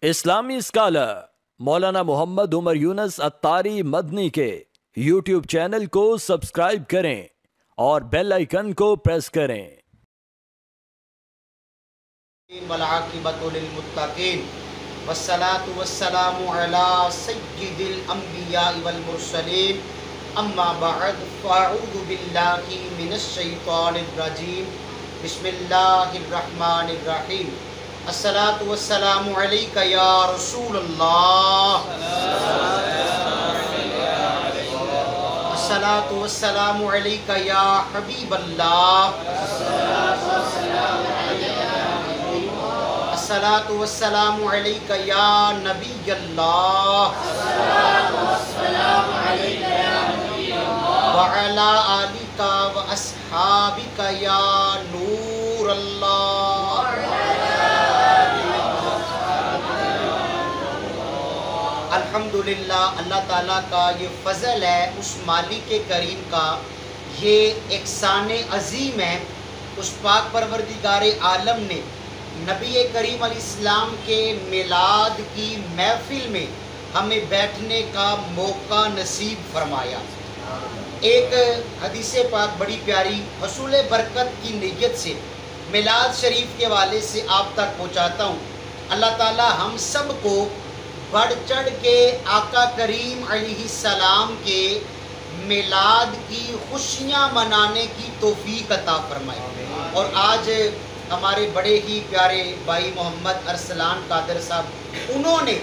اسلامی اسکالر مولانا محمد عمر یونس اتاری مدنی کے YouTube channel کو سبسکرائب کریں اور بیل آئیکن کو پریس کریں۔ والعاقبۃ للمتقین والصلاة والسلام علی سید الانبیاء والمرسلین اما بعد فاعوذ باللہ من الشیطان الرجیم بسم اللہ الرحمن الرحیم الصلاة والسلام علیک یا رسول اللہ الصلاة والسلام علیک یا حبیب اللہ الصلاة والسلام علیک یا نبی اللہ وعلا آلک و اصحابک یا نور اللہ۔ الحمدللہ، اللہ تعالیٰ کا یہ فضل ہے، اس مالک کریم کا یہ احسان عظیم ہے۔ اس پاک پروردگار عالم نے نبی کریم علیہ السلام کے میلاد کی محفل میں ہمیں بیٹھنے کا موقع نصیب فرمایا۔ ایک حدیث پاک بڑی پیاری حصول برکت کی نیت سے میلاد شریف کے والے سے آپ تک پہنچاتا ہوں۔ اللہ تعالی ہم سب کو بڑھ چڑھ کے آقا کریم علیہ السلام کے میلاد کی خوشیاں منانے کی توفیق عطا فرمائے۔ اور آج ہمارے بڑے ہی پیارے بھائی محمد ارسلان قادر صاحب، انہوں نے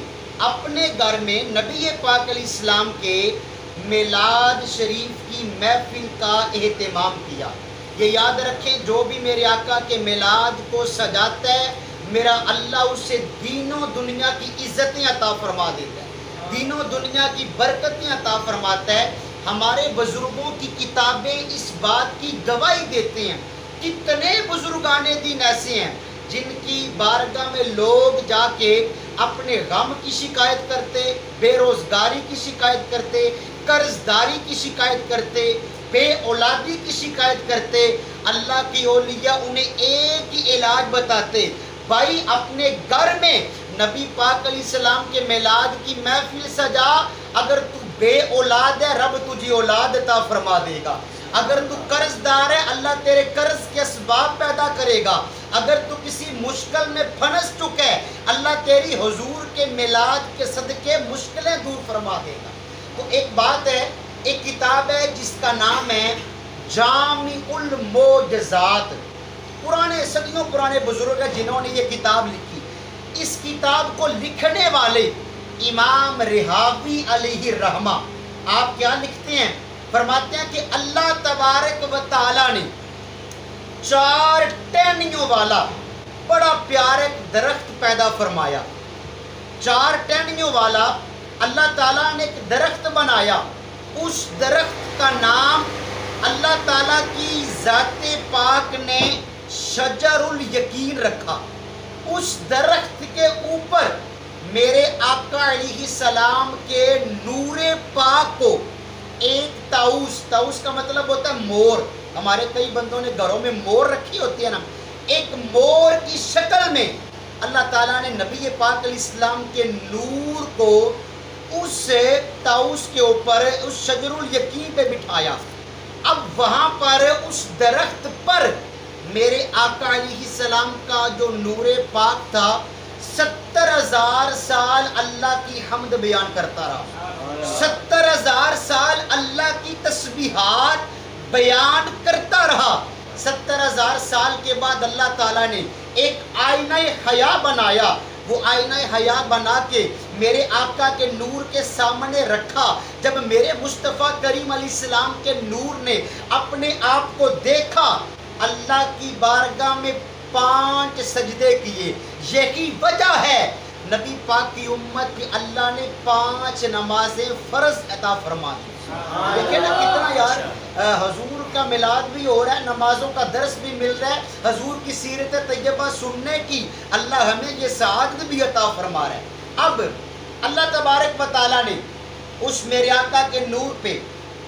اپنے گھر میں نبی پاک علیہ السلام کے میلاد شریف کی محفل کا اہتمام کیا۔ یہ یاد رکھیں، جو بھی میرے آقا کے میلاد کو سجاتا ہے، میرا اللہ اسے دین و دنیا کی عزتیں عطا فرما دیتا ہے، دین و دنیا کی برکتیں عطا فرماتا ہے۔ ہمارے بزرگوں کی کتابیں اس بات کی گواہی دیتے ہیں۔ کتنے بزرگان دین ایسے ہیں جن کی بارگاہ میں لوگ جا کے اپنے غم کی شکایت کرتے، بے روزگاری کی شکایت کرتے، قرض داری کی شکایت کرتے، بے اولادی کی شکایت کرتے۔ اللہ کی اولیاء انہیں ایک ہی علاج بتاتے، بھائی اپنے گھر میں نبی پاک علیہ السلام کے میلاد کی محفل سجا، اگر تو بے اولاد ہے رب تجھے اولاد عطا فرما دے گا، اگر تو قرض دار ہے اللہ تیرے قرض کے اسباب پیدا کرے گا، اگر تو کسی مشکل میں پھنس چکا ہے اللہ تیری حضور کے میلاد کے صدقے مشکلیں دور فرما دے گا۔ تو ایک بات ہے، ایک کتاب ہے جس کا نام ہے جامع المعجزات، پرانے صدیوں پرانے بزرگ ہیں جنہوں نے یہ کتاب لکھی۔ اس کتاب کو لکھنے والے امام رحاوی علیہ الرحمہ آپ کیا لکھتے ہیں؟ فرماتے ہیں کہ اللہ تبارک و تعالی نے 4 ٹہنیوں والا بڑا پیارا درخت پیدا فرمایا۔ 4 ٹہنیوں والا اللہ تعالیٰ نے ایک درخت بنایا۔ اس درخت کا نام اللہ تعالیٰ کی ذات پاک نے شجر الیقین رکھا۔ اس درخت کے اوپر میرے آقا علیہ السلام کے نور پاک کو ایک طاؤس کا مطلب ہوتا ہے مور، ہمارے کئی بندوں نے گھروں میں مور رکھی ہوتی ہے نا، ایک مور کی شکل میں اللہ تعالیٰ نے نبی پاک علیہ السلام کے نور کو اس طاؤس کے اوپر اس شجر الیقین پہ بٹھایا۔ اب وہاں پر اس درخت پر میرے آقا علیہ السلام کا جو نور پاک تھا 70,000 سال اللہ کی حمد بیان کرتا رہا، 70,000 سال اللہ کی تسبیحات بیان کرتا رہا۔ 70,000 سال کے بعد اللہ تعالیٰ نے ایک آئینہ حیا بنایا۔ وہ آئینہ حیا بنا کے میرے آقا کے نور کے سامنے رکھا۔ جب میرے مصطفیٰ کریم علیہ السلام کے نور نے اپنے آپ کو دیکھا، اللہ کی بارگاہ میں 5 سجدے کیے۔ یہی وجہ ہے نبی پاک کی امت کی اللہ نے 5 نمازیں فرض عطا فرما دی۔ دیکھیں نا کتنا یار، حضور کا میلاد بھی ہو رہا ہے، نمازوں کا درس بھی مل رہا ہے، حضور کی سیرت طیبہ سننے کی اللہ ہمیں یہ سعادت بھی عطا فرما رہا ہے۔ اب اللہ تبارک و تعالیٰ نے اس میرے آقا کے نور پہ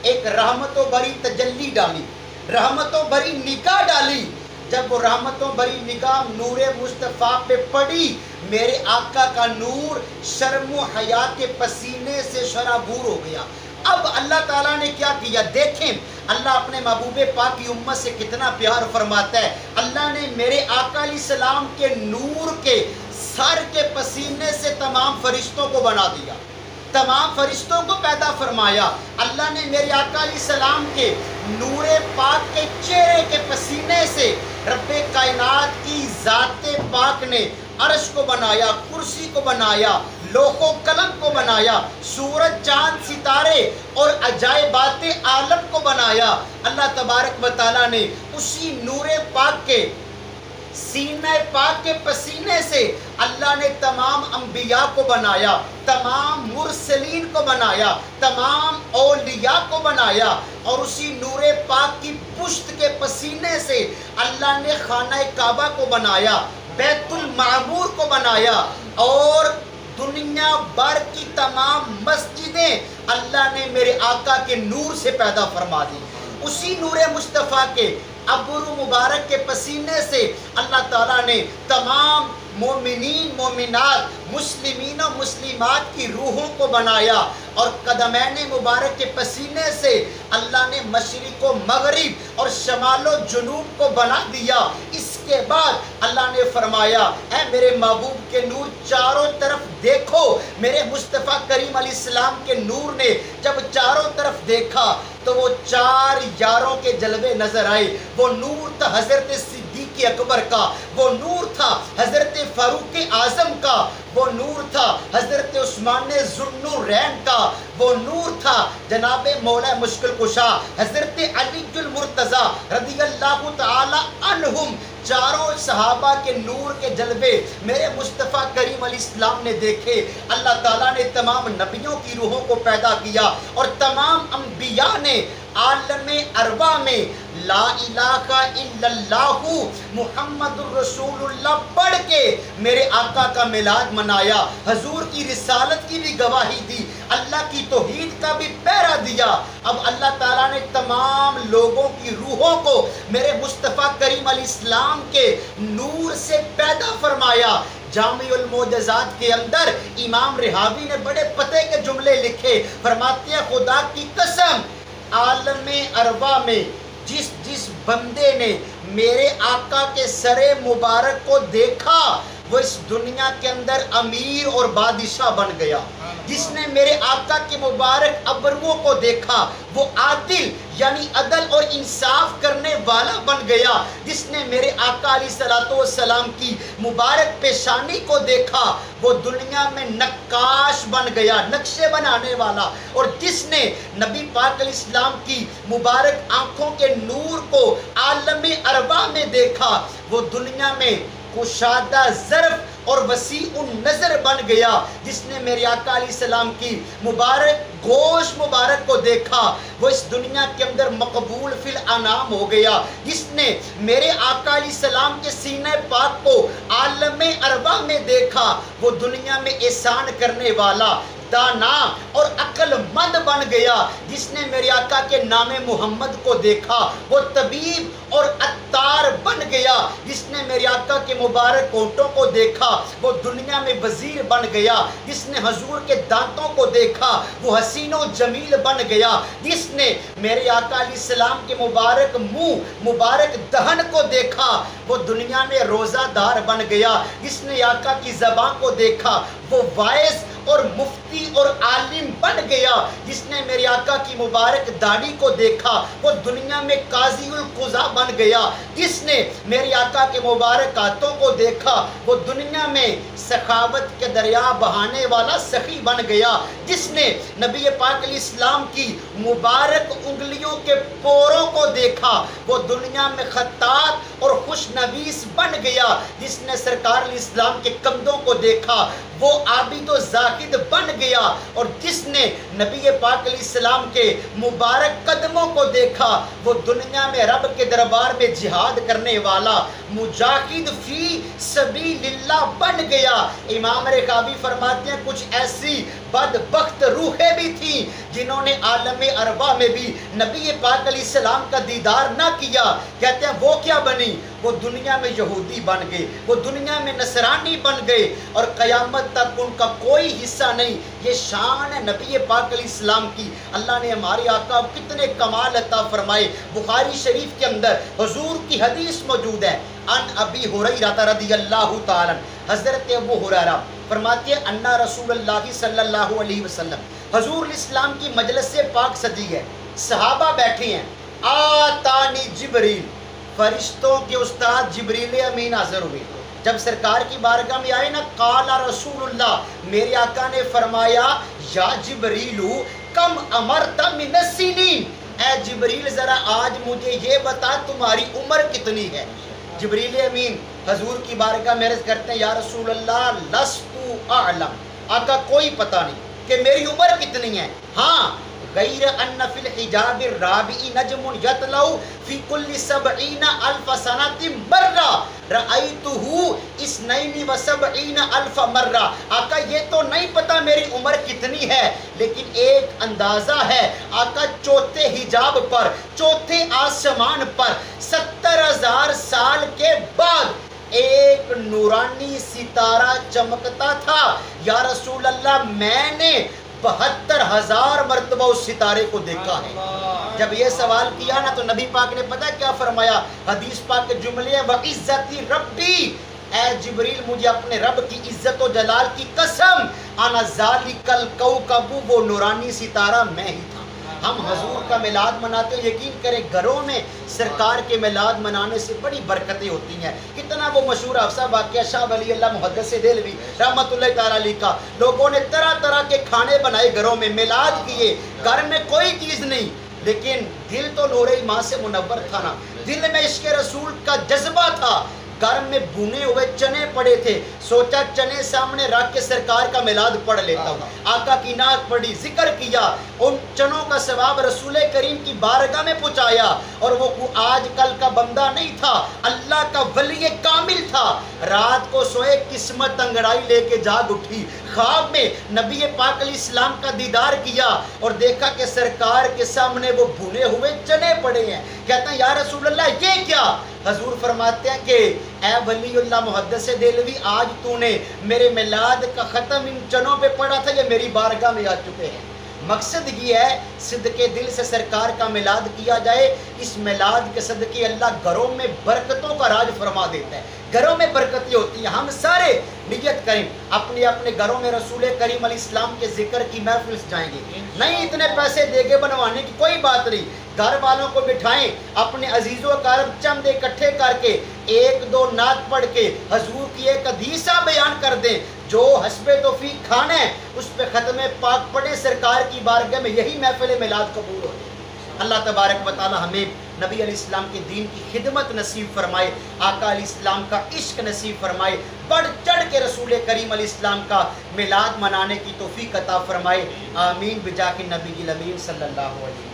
ایک رحمت و بری تجلی ڈالی، رحمت و بری نگاہ ڈالی۔ جب وہ رحمتوں بری نگاہ نور مصطفیٰ پہ پڑی، میرے آقا کا نور شرم و حیا کے پسینے سے شرابور ہو گیا۔ اب اللہ تعالیٰ نے کیا کیا؟ دیکھیں اللہ اپنے محبوب پاک کی امت سے کتنا پیار فرماتا ہے۔ اللہ نے میرے آقا علیہ السلام کے نور کے سر کے پسینے سے تمام فرشتوں کو بنا دیا، تمام فرشتوں کو پیدا فرمایا۔ اللہ نے میرے آقا علیہ السلام کے نور پاک کے چہرے کے پسینے سے رب کائنات کی ذات پاک نے عرش کو بنایا، کرسی کو بنایا، لوح و قلم کو بنایا، سورج چاند ستارے اور عجائبات عالم کو بنایا۔ اللہ تبارک و تعالیٰ نے اسی نور پاک کے سینہ پاک کے پسینے سے اللہ نے تمام انبیاء کو بنایا، تمام مرسلین کو بنایا، تمام اولیاء کو بنایا، اور اسی نور پاک کی پشت کے پسینے سے اللہ نے خانہ کعبہ کو بنایا، بیت المعمور کو بنایا، اور دنیا بھر کی تمام مسجدیں اللہ نے میرے آقا کے نور سے پیدا فرما دی۔ اسی نور مصطفیٰ کے ابرو مبارک کے پسینے سے اللہ تعالیٰ نے تمام مومنین مومنات مسلمین و مسلمات کی روحوں کو بنایا، اور قدمین مبارک کے پسینے سے اللہ نے مشرق و مغرب اور شمال و جنوب کو بنا دیا۔ اس کے بعد اللہ نے فرمایا اے میرے محبوب کے نور چاروں طرف دیکھو۔ میرے مصطفیٰ کریم علیہ السلام کے نور نے جب چاروں طرف دیکھا تو وہ چار یاروں کے جلوے نظر آئے۔ وہ نور تھا حضرت صدیق اکبر کا، وہ نور تھا حضرت فاروق اعظم کا، وہ نور تھا حضرت عثمان ذوالنورین کا، وہ نور تھا جناب مولا مشکل کشا حضرت علی المرتضیٰ رضی اللہ تعالی عنہم۔ چاروں صحابہ کے نور کے جلوے میرے مصطفیٰ کریم علیہ السلام نے دیکھے۔ اللہ تعالیٰ نے تمام نبیوں کی روحوں کو پیدا کیا، اور تمام انبیاء نے عالم ارواح میں لا الہ الا اللہ محمد الرسول اللہ پڑھ کے میرے آقا کا میلاد منایا، حضور کی رسالت کی بھی گواہی دی، اللہ کی توحید کا بھی پہرا دیا۔ اب اللہ تعالیٰ نے تمام لوگوں کی روحوں کو میرے مصطفیٰ کریم علیہ السلام کے نور سے پیدا فرمایا۔ جامع المعجزات کے اندر امام رحاوی نے بڑے پتے کے جملے لکھے، فرماتے ہیں خدا کی قسم عالم ارواح میں جس بندے نے میرے آقا کے سر مبارک کو دیکھا وہ اس دنیا کے اندر امیر اور بادشاہ بن گیا۔ جس نے میرے آقا کے مبارک ابروؤں کو دیکھا وہ عادل یعنی عدل اور انصاف کرنے والا بن گیا۔ جس نے میرے آقا علیہ السلام کی مبارک پیشانی کو دیکھا وہ دنیا میں نقاش بن گیا، نقشے بنانے والا۔ اور جس نے نبی پاک علیہ السلام کی مبارک آنکھوں کے نور کو عالم ارواح میں دیکھا وہ دنیا میں کشادہ ظرف اور وسیع النظر بن گیا۔ جس نے میرے آقا علیہ السلام کی مبارک گوشت مبارک کو دیکھا وہ اس دنیا کے اندر مقبول فی الانام ہو گیا۔ جس نے میرے آقا علیہ السلام کے سینہ پاک کو عالم ارواح میں دیکھا وہ دنیا میں احسان کرنے والا، دانا اور عقل مند بن گیا۔ جس نے میرے آقا کے نام محمد کو دیکھا وہ طبیب اور عطار بن گیا۔ جس نے میرے آقا کے مبارک ہونٹوں کو دیکھا وہ دنیا میں وزیر بن گیا۔ جس نے حضور کے دانتوں کو دیکھا وہ حسین و جمیل بن گیا۔ جس نے میرے آقا علیہ السلام کے مبارک منہ مبارک دہن کو دیکھا وہ دنیا میں روزہ دار بن گیا۔ جس نے آقا کی زبان کو دیکھا وہ وائز اور مفتی اور عالم بن گیا۔ جس نے میرے آقا کی مبارک داڑھی کو دیکھا وہ دنیا میں قاضی القضاء بن گیا۔ جس نے میرے آقا کے مبارک ہاتھوں کو دیکھا وہ دنیا میں سخاوت کے دریا بہانے والا سخی بن گیا۔ جس نے نبی پاک علیہ السلام کی مبارک انگلیوں کے پوروں کو دیکھا وہ دنیا میں خطاط اور خوش نویس بن گیا۔ جس نے سرکار علیہ السلام کے کندھوں کو دیکھا وہ عابد و زاہد بن گیا۔ اور جس نے نبی پاک علیہ السلام کے مبارک قدموں کو دیکھا وہ دنیا میں رب کے دربار میں جہاد کرنے والا مجاہد فی سبیل اللہ بن گیا۔ امام رحاوی فرماتے ہیں کچھ ایسی بدبخت روحیں بھی تھیں جنہوں نے عالم ارواح میں بھی نبی پاک علیہ السلام کا دیدار نہ کیا۔ کہتے ہیں وہ کیا بنی؟ وہ دنیا میں یہودی بن گئے، وہ دنیا میں نصرانی بن گئے، اور قیامت تک ان کا کوئی حصہ نہیں۔ یہ شان ہے نبی پاک علیہ السلام کی۔ اللہ نے ہمارے آقا کتنے کمال عطا فرمائے۔ بخاری شریف کے اندر حضور کی حدیث موجود ہے، ان ابی ہریرہ رضی اللہ تعالی، حضرت ابو ہریرہ فرماتے ہیں ان رسول اللہ صلی اللہ علیہ وسلم، حضور الاسلام کی مجلس پاک سجی ہے، صحابہ بیٹھے ہیں، آتانی جبریل، فرشتوں کے استاد جبریل امین حاضر ہوئے۔ جب سرکار کی بارگاہ میں آئے نا، قال رسول اللہ، میرے آقا نے فرمایا یا جبریل کم امرت من السنین، اے جبریل ذرا آج مجھے یہ بتا تمہاری عمر کتنی ہے۔ جبریل امین حضور کی بارگاہ میں عرض کرتے ہیں یا رسول اللہ لست اعلم، آقا کوئی پتہ نہیں کہ میری عمر کتنی ہے، ہاں غیر ان فی الحجاب الرابع نجم یطلع فی کل 70,000 سنۃ مرہ رأیتہ 72,000 مرہ۔ آقا یہ تو نہیں پتا میری عمر کتنی ہے، لیکن ایک اندازہ ہے آقا، چوتھے حجاب پر، چوتھے آسمان پر 70,000 سال کے بعد ایک نورانی ستارہ چمکتا تھا۔ یا رسول اللہ میں نے 72,000 مرتبہ اس ستارے کو دیکھا ہے۔ جب یہ سوال کیا نا تو نبی پاک نے پتہ کیا فرمایا؟ حدیث پاک کے جملے ہیں وَعِزَّتِ رَبِّی، اے جبریل مجھے اپنے رب کی عزت و جلال کی قسم، انا ذالک الکوکب، وہ نورانی ستارہ میں ہی تھا۔ ہم حضور کا میلاد مناتے ہیں، یقین کریں گھروں میں سرکار کے میلاد منانے سے بڑی برکتیں ہوتی ہیں۔ کتنا وہ مشہور افسا واقعہ شاہ ولی اللہ محدث دہلوی رحمۃ اللہ تعالیٰ علیہ کا، لوگوں نے طرح طرح کے کھانے بنائے، گھروں میں میلاد کیے، گھر میں کوئی چیز نہیں، لیکن دل تو نور ایمان سے منور تھا نا، دل میں عشق رسول کا جذبہ تھا۔ گھر میں بھنے ہوئے چنے پڑے تھے، سوچا چنے سامنے رکھ کے سرکار کا میلاد پڑھ لیتا ہوں۔ آقا کی نعت پڑھی، ذکر کیا، ان چنوں کا ثواب رسول کریم کی بارگاہ میں پہنچایا، اور وہ آج کل کا بندہ نہیں تھا، اللہ کا ولی کامل تھا۔ رات کو سوئے، قسمت انگڑائی لے کے جاگ اٹھی، خواب میں نبی پاک علیہ السلام کا دیدار کیا اور دیکھا کہ سرکار کے سامنے وہ بھنے ہوئے چنے پڑے ہیں۔ کہتا ہے یا رسول اللہ یہ کیا؟ حضور فرماتے ہیں کہ اے ولی اللہ محدث دہلوی، آج تو نے میرے میلاد کا ختم ان چنوں پہ پڑھا تھا، یہ میری بارگاہ میں آ چکے ہیں۔ مقصد یہ ہے صدقے دل سے سرکار کا میلاد کیا جائے، اس میلاد کے صدقے اللہ گھروں میں برکتوں کا راج فرما دیتا ہے، گھروں میں برکتیں ہوتی ہیں۔ ہم سارے نیت کریں، اپنے اپنے گھروں میں رسول کریم علیہ السلام کے ذکر کی محفل جائیں گے، نہیں اتنے پیسے دے کے بنوانے کی کوئی بات نہیں، گھر والوں کو بٹھائیں، اپنے عزیز و اقارب چند اکٹھے کر کے ایک دو نعت پڑھ کے حضور کی ایک حدیثہ بیان کر دیں، جو حسب توفیق کھانا ہے اس پہ ختم پاک پڑھیں، سرکار کی بارگاہ میں یہی محفل میلاد قبول ہوتی ہے۔ اللہ تبارک و تعالی ہمیں نبی علیہ السلام کے دین کی خدمت نصیب فرمائے، آقا علیہ السلام کا عشق نصیب فرمائے، بڑھ چڑھ کے رسول کریم علیہ السلام کا میلاد منانے کی توفیق عطا فرمائے، آمین بجاہ النبی الامین صلی اللہ علیہ وسلم۔